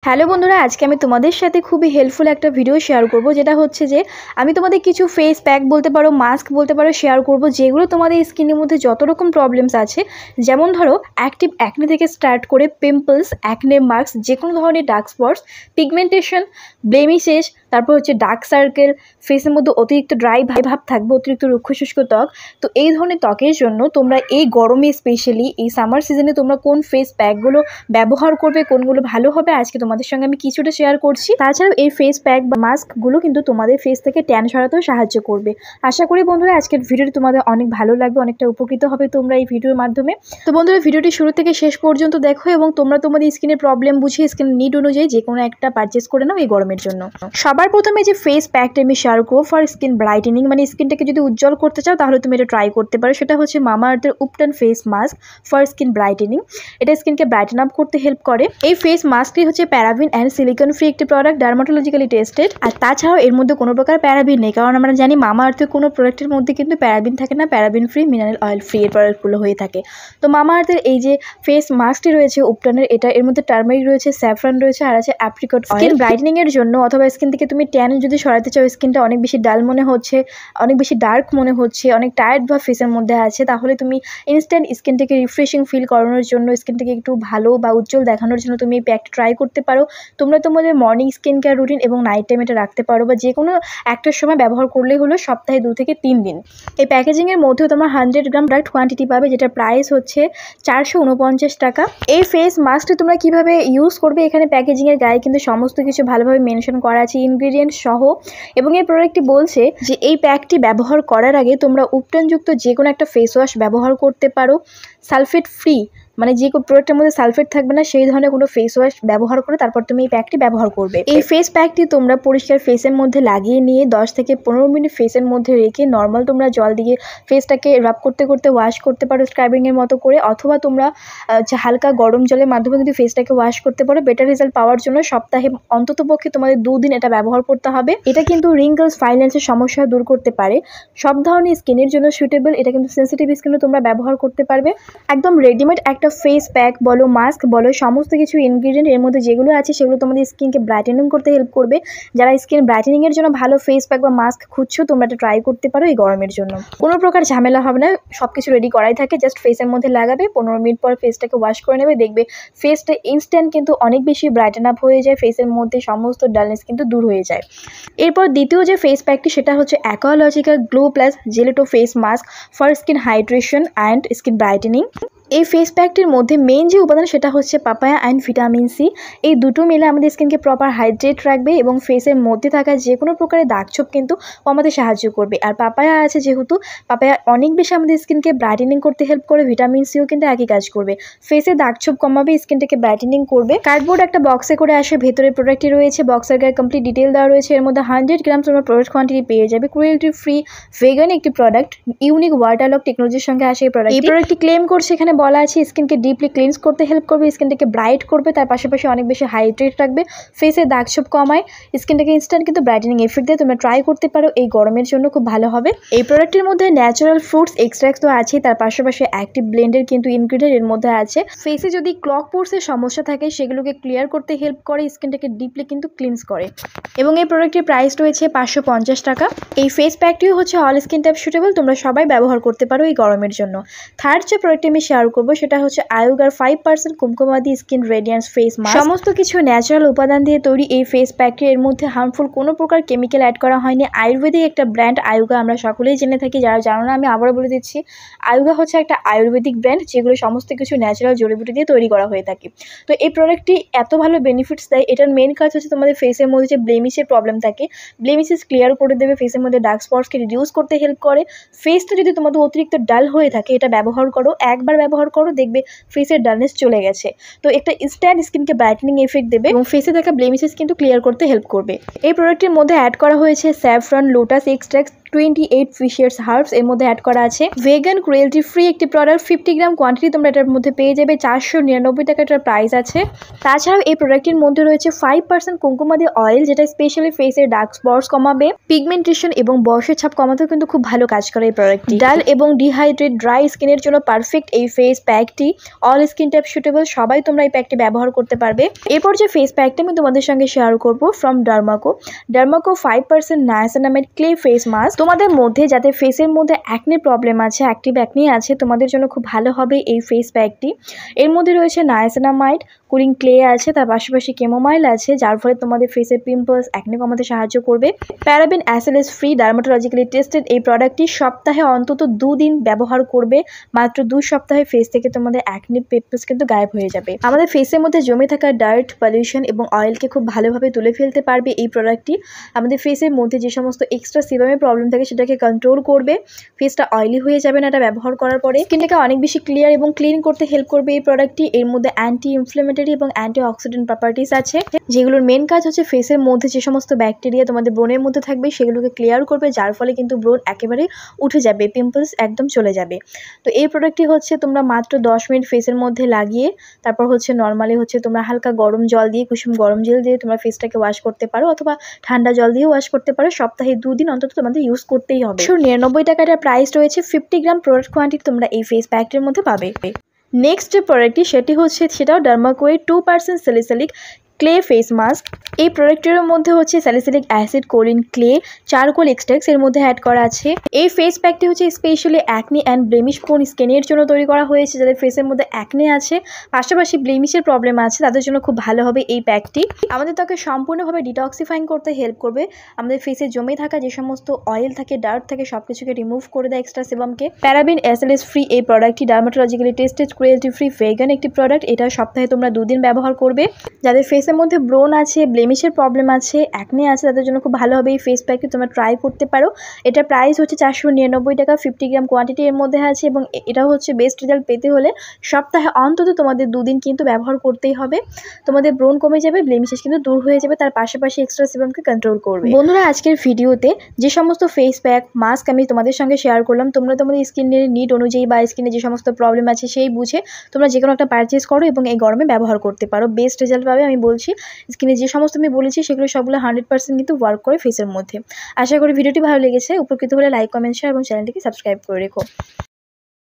Hello বন্ধুরা, আজকে আমি তোমাদের সাথে খুবই হেল্পফুল একটা ভিডিও শেয়ার করব, যেটা হচ্ছে যে আমি তোমাদের কিছু ফেস প্যাক বলতে পারো, মাস্ক বলতে পারো শেয়ার করব, যেগুলো তোমাদের স্কিনের মধ্যে যত রকম প্রবলেমস আছে, যেমন ধরো অ্যাক্টিভ অ্যাকনে থেকে স্টার্ট করে পিম্পলস, অ্যাকনে মার্কস, যে কোনো ধরনের ডার্ক স্পটস, পিগমেন্টেশন, ব্লেমিশেস, তারপর হচ্ছে ডার্ক সার্কেল, ফেসের মধ্যে অতিরিক্ত ড্রাই ভাব থাকবে, অতিরিক্ত রুক্ষ শুষ্ক ত্বক। তো এই ধরনের ত্বকের জন্য তোমরা এই গরমে, স্পেশালি এই সামার সিজনে, তোমরা কোন ফেস প্যাকগুলো ব্যবহার করবে, কোনগুলো ভালো হবে, আজকে তোমাদের সঙ্গে আমি কিছুটা শেয়ার করছি। তাছাড়াও এই ফেস প্যাক বা মাস্কগুলো কিন্তু তোমাদের ফেস থেকে ট্যান সরাতেও সাহায্য করবে। আশা করি বন্ধুরা আজকের ভিডিওটি তোমাদের অনেক ভালো লাগবে, অনেকটা উপকৃত হবে তোমরা এই ভিডিওর মাধ্যমে। তো বন্ধুরা ভিডিওটি শুরু থেকে শেষ পর্যন্ত দেখো এবং তোমরা তোমাদের স্কিনের প্রবলেম বুঝে, স্কিন নিড অনুযায়ী যে কোনো একটা পারচেস করে নাও এই গরমের জন্য। সবার প্রথমে যে ফেস প্যাকটা আমি শেয়ার করবো ফর স্কিন ব্রাইটেনিং, মানে স্কিনটাকে যদি উজ্জ্বল করতে চাও তাহলে তুমি এটা ট্রাই করতে পারো। সেটা হচ্ছে মামা আর্থের ubtan face mask for skin brightening. এটা স্কিনকে ব্রাইটেন আপ করতে হেল্প করে। এই ফেস মাস্কটি হচ্ছে প্যারাবিন অ্যান্ড সিলিকন ফ্রি একটি প্রোডাক্ট, ডার্মাটোলজিক্যালি টেস্টেড। আর তাছাড়াও এর মধ্যে কোনো প্রকার প্যারাবিন নেই, কারণ আমরা জানি মামা আর্থের কোনো প্রোডাক্টের মধ্যে কিন্তু প্যারাবিন থাকে না, paraben free, mineral oil free এর প্রোডাক্টগুলো হয়ে থাকে। তো মামা আর্থের এই যে ফেস মাস্কটি রয়েছে উপটানের, এর মধ্যে টার্মারিক রয়েছে, স্যাফরান রয়েছে, আর আছে অ্যাপ্রিকট অয়েল। স্কিন ব্রাইটেনিং এর জন্য অথবা স্কিন থেকে তুমি ট্যান যদি সরাতে চাও, স্কিনটা অনেক বেশি ডাল মনে হচ্ছে, অনেক বেশি ডার্ক মনে হচ্ছে, অনেক টায়ার্ড বা ফেসের মধ্যে আছে, তাহলে তুমি ইনস্ট্যান্ট স্কিনটাকে রিফ্রেশিং ফিল করানোর জন্য, স্কিনটাকে একটু ভালো বা উজ্জ্বল দেখানোর জন্য তুমি এই প্যাকটা ট্রাই করতে পারো। তোমরা তোমাদের মর্নিং স্কিন কেয়ার রুটিন এবং নাইট টাইম এটা রাখতে পারো, বা যে কোনো একটার সময় ব্যবহার করলেই হলো, সপ্তাহে 2 থেকে 3 দিন। এই প্যাকেজিংয়ের মধ্যেও তোমরা 100 গ্রাম প্রোডাক্ট কোয়ান্টিটি পাবে, যেটা প্রাইস হচ্ছে 449 টাকা। এই ফেস মাস্কটি তোমরা কিভাবে ইউজ করবে, এখানে প্যাকেজিংয়ের গায়ে কিন্তু সমস্ত কিছু ভালোভাবে মেনশন করা আছে, ইনগ্রিডিয়েন্ট সহ। এবং এই প্রোডাক্টটি বলছে যে এই প্যাকটি ব্যবহার করার আগে তোমরা উপটানযুক্ত যে কোনো একটা ফেস ওয়াশ ব্যবহার করতে পারো, সালফেট ফ্রি, মানে যে কোনো প্রোডাক্টের মধ্যে সালফেট থাকবে না সেই ধরনের কোনো ফেস ওয়াশ ব্যবহার করে তারপর তুমি এই প্যাকটি ব্যবহার করবে। এই ফেস প্যাকটি তোমরা পরিষ্কার ফেসের মধ্যে লাগিয়ে নিয়ে 10 থেকে 15 মিনিট ফেসের মধ্যে রেখে নর্মাল তোমরা জল দিয়ে ফেসটাকে রাব করতে করতে ওয়াশ করতে পারো স্ক্রাবিংয়ের মতো করে, অথবা তোমরা হালকা গরম জলের মাধ্যমে কিন্তু ফেসটাকে ওয়াশ করতে পারো। বেটার রেজাল্ট পাওয়ার জন্য সপ্তাহে অন্ততপক্ষে তোমাদের 2 দিন এটা ব্যবহার করতে হবে। এটা কিন্তু রিঙ্কলস, ফাইন্যান্সের সমস্যা দূর করতে পারে, সব ধরনের স্কিনের জন্য সুইটেবল। এটা কিন্তু সেন্সিটিভ স্কিনে তোমরা ব্যবহার করতে পারবে। একদম রেডিমেড একটা ফেস প্যাক বলো, মাস্ক বলো, সমস্ত কিছু ইনগ্রিডিয়েন্ট এর মধ্যে যেগুলো আছে সেগুলো তোমাদের স্কিনকে ব্রাইটেনিং করতে হেল্প করবে। যারা স্কিন ব্রাইটেনিং এর জন্য ভালো ফেস প্যাক বা মাস্ক খুঁজছো, তোমরা এটা ট্রাই করতে পারো এই গরমের জন্য। কোনো প্রকার ঝামেলা হবে না, সবকিছু রেডি করাই থাকে, জাস্ট ফেসের মধ্যে লাগাবে, 15 মিনিট পর ফেসটাকে ওয়াশ করে নেবে, দেখবে ফেসটা ইনস্ট্যান্ট কিন্তু অনেক বেশি ব্রাইটেন আপ হয়ে যায়, ফেসের মধ্যে সমস্ত ডালনেস কিন্তু দূর হয়ে যায়। এরপর দ্বিতীয় যে ফেস প্যাকটি সেটা হচ্ছে অ্যাকোয়ালজিক্যাল glow plus gelato face mask for skin hydration and skin brightening. এই ফেস প্যাকটির মধ্যে মেইন যে উপাদান সেটা হচ্ছে পাপায়া অ্যান্ড ভিটামিন সি। এই দুটো মিলে আমাদের স্কিনকে প্রপার হাইড্রেট রাখবে এবং ফেসের মধ্যে থাকা যে কোনো প্রকারের দাগছোপ কিন্তু কমাতে সাহায্য করবে। আর পাপায়া আছে যেহেতু, পাপায়া অনেক বেশি আমাদের স্কিনকে ব্রাইটেনিং করতে হেল্প করে, ভিটামিন সিও কিন্তু একই কাজ করবে, ফেসে দাগছোপ কমাবে, স্কিনটাকে ব্রাইটেনিং করবে। কার্ডবোর্ড একটা বক্সে করে আসে, ভেতরে প্রোডাক্টটি রয়েছে, বক্সের গায়ে কমপ্লিট ডিটেল দেওয়া রয়েছে। এর মধ্যে 100 গ্রাম তোমার প্রোডাক্ট কোয়ান্টিটি পেয়ে যাবে। ক্রুয়েলটি ফ্রি ভেগান একটি প্রোডাক্ট, ইউনিক ওয়াটারলক টেকনোলজির সঙ্গে আসে এই প্রোডাক্ট। এই প্রোডাক্টটি ক্লেম করছে, এখানে বলা আছে স্কিনকে ডিপলি ক্লিনস করতে হেল্প করবে, স্কিনটাকে ব্রাইট করবে, তার পাশাপাশি অনেক বেশি হাইড্রেট রাখবে, ফেসে দাগছোপ কমায়, স্কিনটাকে ইনস্ট্যান্ট কিন্তু ব্রাইটেনিং এফেক্ট দিয়ে। তোমরা ট্রাই করতে পারো, এই গরমের জন্য খুব ভালো হবে। এই প্রোডাক্টের মধ্যে ন্যাচারাল ফ্রুটস এক্সট্রাক্ট তো আছে, তার পাশাপাশি অ্যাক্টিভ ব্লেন্ডের কিন্তু ইনগ্রিডিয়েন্ট এর মধ্যে আছে। ফেসে যদি ক্লক পোর্সের সমস্যা থাকে সেগুলোকে ক্লিয়ার করতে হেল্প করে, স্কিনটাকে ডিপলি কিন্তু ক্লিনস করে। এবং এই প্রোডাক্টের প্রাইস রয়েছে 550 টাকা। এই ফেস প্যাকটিও হচ্ছে অল স্কিন টাইপ সুটেবল, তোমরা সবাই ব্যবহার করতে পারো এই গরমের জন্য। থার্ড যে প্রোডাক্টটি আমি শেয়ার করবো সেটা হচ্ছে আয়ুগার 5% Kumkumadi skin radiance face mask. সমস্ত কিছু ন্যাচারাল উপাদান দিয়ে তৈরি এই ফেস প্যাকটি, এর মধ্যে হার্মফুল কোনো প্রকার কেমিক্যাল অ্যাড করা হয়নি। আয়ুর্বেদিক একটা ব্র্যান্ড আয়ুগা, আমরা সকলেই জেনে থাকি, যারা জানো না আমি আবারও বলে দিচ্ছি, আয়ুগা হচ্ছে একটা আয়ুর্বেদিক ব্র্যান্ড যেগুলো সমস্ত কিছু ন্যাচারাল জড়িবুটি দিয়ে তৈরি করা হয়ে থাকে। তো এই প্রোডাক্টটি এত ভালো বেনিফিটস দেয়, এটার মেন কাজ হচ্ছে তোমাদের ফেসের মধ্যে যে ব্লেমিশের প্রবলেম থাকে, ব্লেমিশেস ক্লিয়ার করে দেবে, ফেসের মধ্যে ডার্ক স্পটসকে রিডিউস করতে হেল্প করে। ফেসটা যদি তোমাদের অতিরিক্ত ডাল হয়ে থাকে, এটা ব্যবহার করো, একবার ব্যবহার করো, দেখবে ফেসের ডালনেস চলে গেছে। তো একটা ইনস্ট্যান্ট স্কিনকে ব্রাইটেনিং এফেক্ট দেবে এবং ফেসে থাকা ব্লেমিশেস কিন্তু ক্লিয়ার করতে হেল্প করবে। এই প্রোডাক্টের মধ্যে অ্যাড করা হয়েছে স্যাফরন, লোটাস এক্সট্রাক্ট, 28 ফিশিয়ার্স হার্বস এর মধ্যে অ্যাড করা আছে। ভেগান ক্রুয়েলটি ফ্রি একটি প্রোডাক্ট, 50 গ্রাম কোয়ান্টিটি তোমরা এটার মধ্যে পেয়ে যাবে। 499 টাকা এটার প্রাইস আছে। তাছাড়াও এই প্রোডাক্টের মধ্যে রয়েছে 5% কুঙ্কুমাদি অয়েল, যেটা স্পেশালি ফেসের ডার্ক স্পটস কমাবে, পিগমেন্টেশন এবং বয়সের ছাপ কমাতেও কিন্তু খুব ভালো কাজ করে এই প্রোডাক্টটি। ডাল এবং ডিহাইড্রেট ড্রাই স্কিনের জন্য পারফেক্ট এই ফেস প্যাকটি। অল স্কিন টাইপ সুটেবল, সবাই তোমরা এই প্যাকটি ব্যবহার করতে পারবে। এরপর যে ফেস প্যাকটা আমি তোমাদের সঙ্গে শেয়ার করব from Derma Co 5% niacinamide clay face mask. তোমাদের মধ্যে যাতে ফেসের মধ্যে অ্যাকনে প্রবলেম আছে, অ্যাক্টিভ অ্যাকনে আছে, তোমাদের জন্য খুব ভালো হবে এই ফেস প্যাকটি। এর মধ্যে রয়েছে নায়াসিনামাইড, কুলিং ক্লে আছে, তার পাশাপাশি কেমোমাইল আছে, যার ফলে তোমাদের ফেসের পিম্পলস অ্যাকনে কমাতে সাহায্য করবে। প্যারাবেন অ্যাসেলেস ফ্রি ডার্মাটোলজিক্যালি টেস্টেড এই প্রোডাক্টটি সপ্তাহে অন্তত 2 দিন ব্যবহার করবে। মাত্র 2 সপ্তাহে ফেস থেকে তোমাদের অ্যাকনে পিম্পলস কিন্তু গায়েব হয়ে যাবে। আমাদের ফেসের মধ্যে জমে থাকা ডার্ট, পলিউশন এবং অয়েলকে খুব ভালোভাবে তুলে ফেলতে পারবে এই প্রোডাক্টটি। আমাদের ফেসের মধ্যে যে সমস্ত এক্সট্রা সিবামের প্রবলেম থাকে সেটাকে কন্ট্রোল করবে। ফেসটা অয়েলি হয়ে যাবে না এটা ব্যবহার করার পরে। স্কিনটাকে অনেক বেশি ক্লিয়ার এবং ক্লিন করতে হেল্প করবে এই প্রোডাক্টটি। এর মধ্যে অ্যান্টি ইনফ্লেমেটরি এবং অ্যান্টি অক্সিডেন্ট প্রপার্টিস আছে, যেগুলোর মেন কাজ হচ্ছে ফেসের মধ্যে যে সমস্ত ব্যাকটেরিয়া তোমাদের ব্রণের মধ্যে থাকবে সেগুলোকে ক্লিয়ার করবে, যার ফলে কিন্তু ব্রণ একেবারে উঠে যাবে, পিম্পলস একদম চলে যাবে। তো এই প্রোডাক্টটি হচ্ছে তোমরা মাত্র 10 মিনিট ফেসের মধ্যে লাগিয়ে তারপর হচ্ছে নর্মালি হচ্ছে তোমরা হালকা গরম জল দিয়ে, কুসুম গরম জল দিয়ে তোমরা ফেসটাকে ওয়াশ করতে পারো, অথবা ঠান্ডা জল দিয়ে ওয়াশ করতে পারো। সপ্তাহে 2 দিন অন্তত তোমাদের ইউজ করতেই হবে। 99 টাকাটার প্রাইস রয়েছে। 50 গ্রাম প্রোডাক্ট কোয়ান্টিটি তোমরা এই ফেস প্যাকটির মধ্যে পাবে। নেক্সট যে প্রোডাক্টটি সেটাও ডার্মাকোয়ের 2% স্যালিসাইলিক ক্লে ফেস মাস্ক। এই প্রোডাক্টের মধ্যে হচ্ছে salicylic acid, kaolin clay, charcoal extracts এর মধ্যে অ্যাড করা আছে। এই ফেস প্যাকটি হচ্ছে specially acne and blemish prone স্কিনের জন্য তৈরি করা হয়েছে। যাদের ফেসের মধ্যে অ্যাকনে আছে, পাশাপাশি ব্লেমিশের প্রবলেম আছে, তাদের জন্য খুব ভালো হবে এই প্যাকটি। আমাদের ত্বকে সম্পূর্ণভাবে ডিটক্সিফাইং করতে হেল্প করবে। আমাদের ফেসে জমে থাকা যে সমস্ত অয়েল থাকে, ডার্ট থাকে, সবকিছুকে রিমুভ করে দেয়, এক্সট্রা সেবামকে। প্যারাবেন অ্যাসেলেস ফ্রি এই প্রোডাক্টটি dermatologically tested, cruelty free, vegan একটি প্রোডাক্ট। এটা সপ্তাহে তোমরা 2 দিন ব্যবহার করবে। যাদের ফেসের মধ্যে ব্রণ আছে, ব্লেমিশের প্রবলেম আছে, অ্যাকনে আছে, তাদের জন্য খুব ভালো হবে এই ফেস প্যাকটি। তোমরা ট্রাই করতে পারো। এটার প্রাইস হচ্ছে 499 টাকা, 50 গ্রাম কোয়ান্টিটি এর মধ্যে আছে। এবং এটা হচ্ছে বেস্ট রেজাল্ট পেতে হলে সপ্তাহে অন্তত তোমাদের 2 দিন কিন্তু ব্যবহার করতেই হবে। তোমাদের ব্রণ কমে যাবে, ব্লেমিশেস কিন্তু দূর হয়ে যাবে, তার পাশাপাশি এক্সট্রা সেবামকে কন্ট্রোল করবে। বন্ধুরা, আজকের ভিডিওতে যে সমস্ত ফেস প্যাক, মাস্ক আমি তোমাদের সঙ্গে শেয়ার করলাম, তোমরা তোমাদের স্কিনের নিড অনুযায়ী বা স্কিনে যে সমস্ত প্রবলেম আছে সেই বুঝে তোমরা যে কোনো একটা পারচেস করো এবং এই গরমে ব্যবহার করতে পারো। বেস্ট রেজাল্ট পাবে আমি বলছি। স্কিনে যে সমস্ত আমি বলেছি সেগুলো সবগুলো 100% কিন্তু ওয়ার্ক করে ফেসের মধ্যে। আশা করি ভিডিওটি ভালো লেগেছে। উপকৃত হলে লাইক, কমেন্ট, শেয়ার এবং চ্যানেলটিকে সাবস্ক্রাইব করে রেখো।